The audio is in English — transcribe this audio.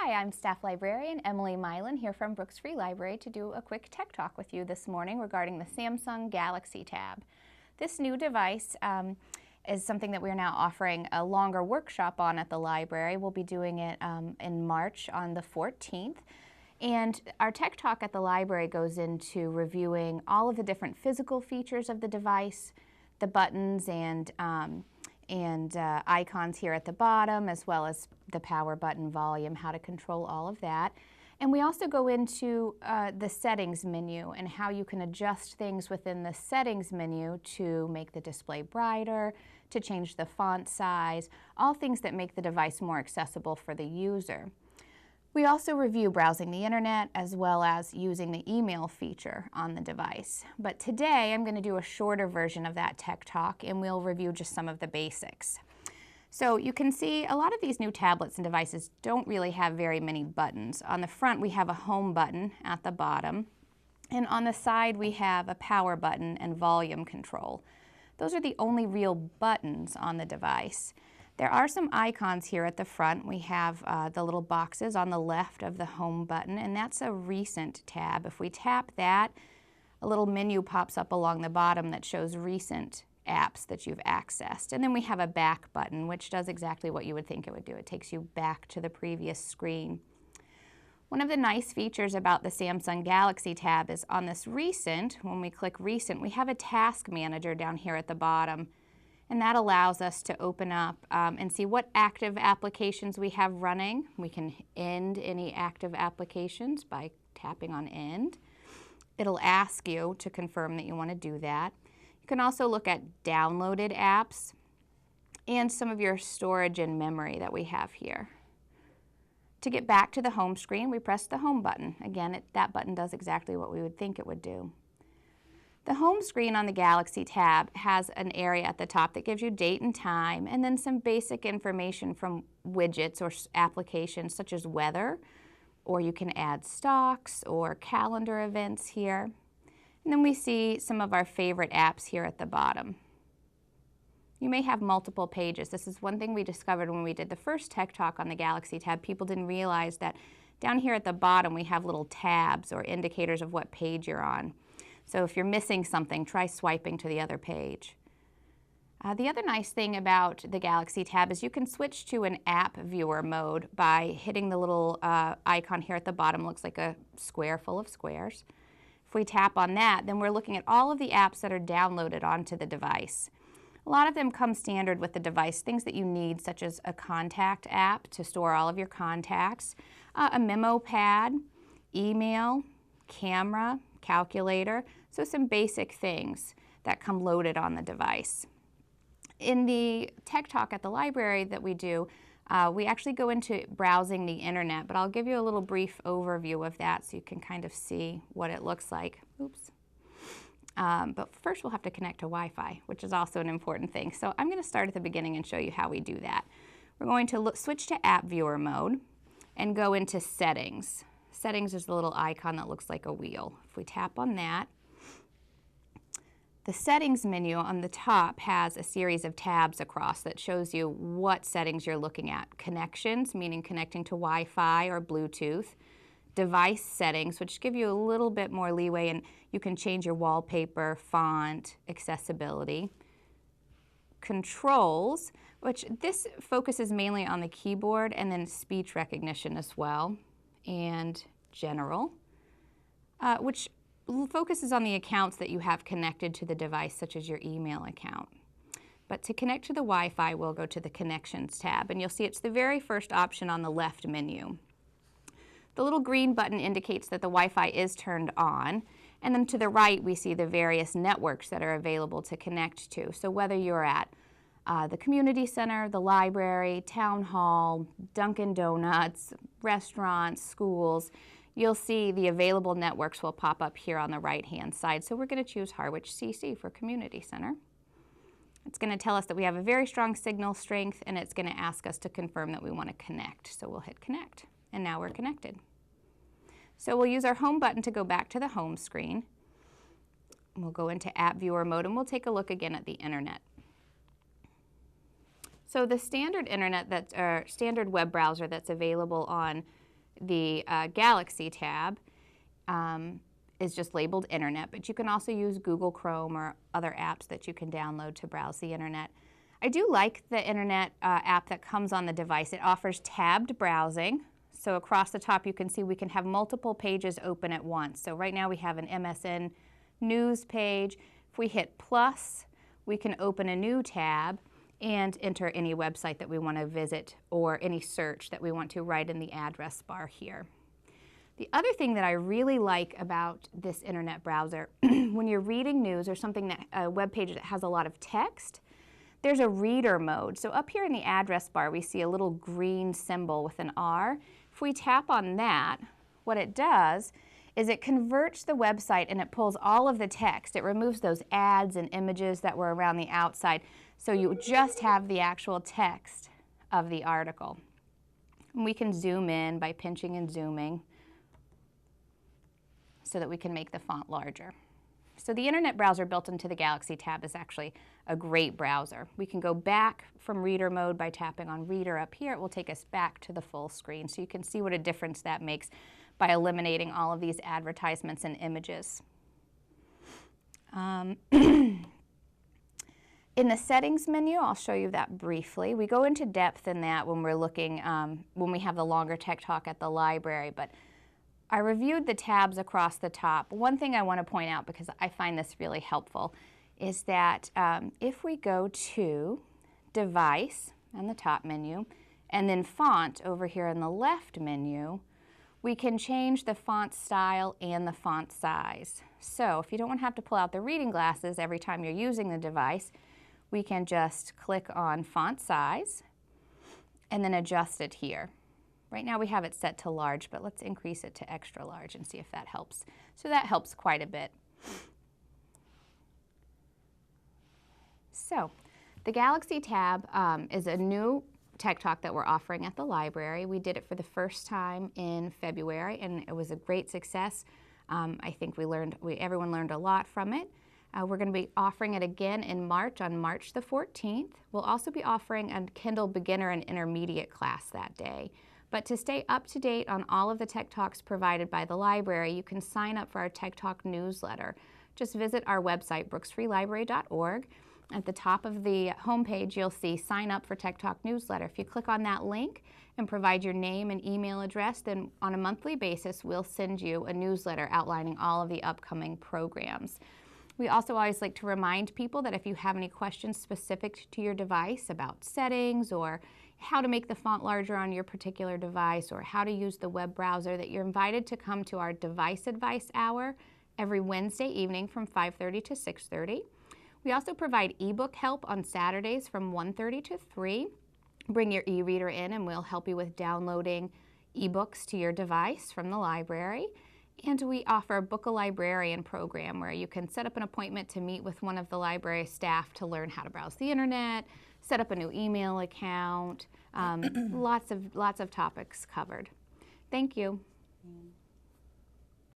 Hi, I'm Staff Librarian Emily Milan here from Brooks Free Library to do a quick tech talk with you this morning regarding the Samsung Galaxy Tab. This new device is something that we're now offering a longer workshop on at the library. We'll be doing it in March on the 14th. And our tech talk at the library goes into reviewing all of the different physical features of the device, the buttons and icons here at the bottom, as well as the power button, volume, how to control all of that. And we also go into the settings menu and how you can adjust things within the settings menu to make the display brighter, to change the font size, all things that make the device more accessible for the user. We also review browsing the internet as well as using the email feature on the device. But today I'm going to do a shorter version of that tech talk and we'll review just some of the basics. So you can see a lot of these new tablets and devices don't really have very many buttons. On the front we have a home button at the bottom, and on the side we have a power button and volume control. Those are the only real buttons on the device. There are some icons here at the front. We have the little boxes on the left of the home button, and that's a recent tab. If we tap that, a little menu pops up along the bottom that shows recent apps that you've accessed. And then we have a back button, which does exactly what you would think it would do. It takes you back to the previous screen. One of the nice features about the Samsung Galaxy Tab is on this recent, when we click recent, we have a task manager down here at the bottom. And that allows us to open up and see what active applications we have running. We can end any active applications by tapping on end. It'll ask you to confirm that you want to do that. You can also look at downloaded apps and some of your storage and memory that we have here. To get back to the home screen, we press the home button. Again, that button does exactly what we would think it would do. The home screen on the Galaxy Tab has an area at the top that gives you date and time, and then some basic information from widgets or applications such as weather, or you can add stocks or calendar events here. And then we see some of our favorite apps here at the bottom. You may have multiple pages. This is one thing we discovered when we did the first tech talk on the Galaxy Tab. People didn't realize that down here at the bottom we have little tabs or indicators of what page you're on. So if you're missing something, try swiping to the other page. The other nice thing about the Galaxy Tab is you can switch to an app viewer mode by hitting the little icon here at the bottom. It looks like a square full of squares. If we tap on that, then we're looking at all of the apps that are downloaded onto the device. A lot of them come standard with the device, things that you need, such as a contact app to store all of your contacts, a memo pad, email, camera, calculator, so some basic things that come loaded on the device. In the tech talk at the library that we do, we actually go into browsing the internet, but I'll give you a little brief overview of that so you can kind of see what it looks like. Oops. But first we'll have to connect to Wi-Fi, which is also an important thing. So I'm going to start at the beginning and show you how we do that. We're going to switch to app viewer mode and go into settings. Settings is the little icon that looks like a wheel. If we tap on that, the settings menu on the top has a series of tabs across that shows you what settings you're looking at. Connections, meaning connecting to Wi-Fi or Bluetooth. Device settings, which give you a little bit more leeway, and you can change your wallpaper, font, accessibility. Controls, which this focuses mainly on the keyboard, and then speech recognition as well. And general, which focuses on the accounts that you have connected to the device, such as your email account. But to connect to the Wi-Fi, we'll go to the Connections tab, and you'll see it's the very first option on the left menu. The little green button indicates that the Wi-Fi is turned on, and then to the right we see the various networks that are available to connect to. So whether you're at the community center, the library, town hall, Dunkin' Donuts, restaurants, schools, you'll see the available networks will pop up here on the right-hand side. So we're going to choose Harwich CC for Community Center. It's going to tell us that we have a very strong signal strength, and it's going to ask us to confirm that we want to connect. So we'll hit connect, and now we're connected. So we'll use our home button to go back to the home screen. We'll go into app viewer mode, and we'll take a look again at the internet. So the standard internet standard web browser that's available on The Galaxy tab is just labeled Internet, but you can also use Google Chrome or other apps that you can download to browse the Internet. I do like the Internet app that comes on the device. It offers tabbed browsing. So across the top you can see we can have multiple pages open at once. So right now we have an MSN News page. If we hit plus, we can open a new tab and enter any website that we want to visit or any search that we want to write in the address bar here. The other thing that I really like about this Internet browser, when you're reading news or something that a web page that has a lot of text, there's a reader mode. So up here in the address bar, we see a little green symbol with an R. If we tap on that, what it does is it converts the website and it pulls all of the text. It removes those ads and images that were around the outside, so you just have the actual text of the article. And we can zoom in by pinching and zooming so that we can make the font larger. So the Internet browser built into the Galaxy tab is actually a great browser. We can go back from reader mode by tapping on reader up here. It will take us back to the full screen, so you can see what a difference that makes by eliminating all of these advertisements and images. In the settings menu, I'll show you that briefly. We go into depth in that when we're looking, when we have the longer tech talk at the library, but I reviewed the tabs across the top. One thing I want to point out, because I find this really helpful, is that if we go to Device on the top menu, and then Font over here in the left menu, we can change the font style and the font size. So if you don't want to have to pull out the reading glasses every time you're using the device, we can just click on Font Size and then adjust it here. Right now we have it set to large, but let's increase it to extra large and see if that helps. So that helps quite a bit. So the Galaxy tab is a new Tech Talk that we're offering at the library. We did it for the first time in February, and it was a great success. I think everyone learned a lot from it. We're going to be offering it again in March, on March the 14th. We'll also be offering a Kindle beginner and intermediate class that day. But to stay up to date on all of the Tech Talks provided by the library, you can sign up for our Tech Talk newsletter. Just visit our website, brooksfreelibrary.org. At the top of the homepage, you'll see Sign Up for Tech Talk Newsletter. If you click on that link and provide your name and email address, then on a monthly basis, we'll send you a newsletter outlining all of the upcoming programs. We also always like to remind people that if you have any questions specific to your device about settings or how to make the font larger on your particular device or how to use the web browser, that you're invited to come to our Device Advice Hour every Wednesday evening from 5:30 to 6:30. We also provide ebook help on Saturdays from 1:30 to 3. Bring your e-reader in and we'll help you with downloading ebooks to your device from the library. And we offer a Book a Librarian program where you can set up an appointment to meet with one of the library staff to learn how to browse the internet, set up a new email account, lots of topics covered. Thank you.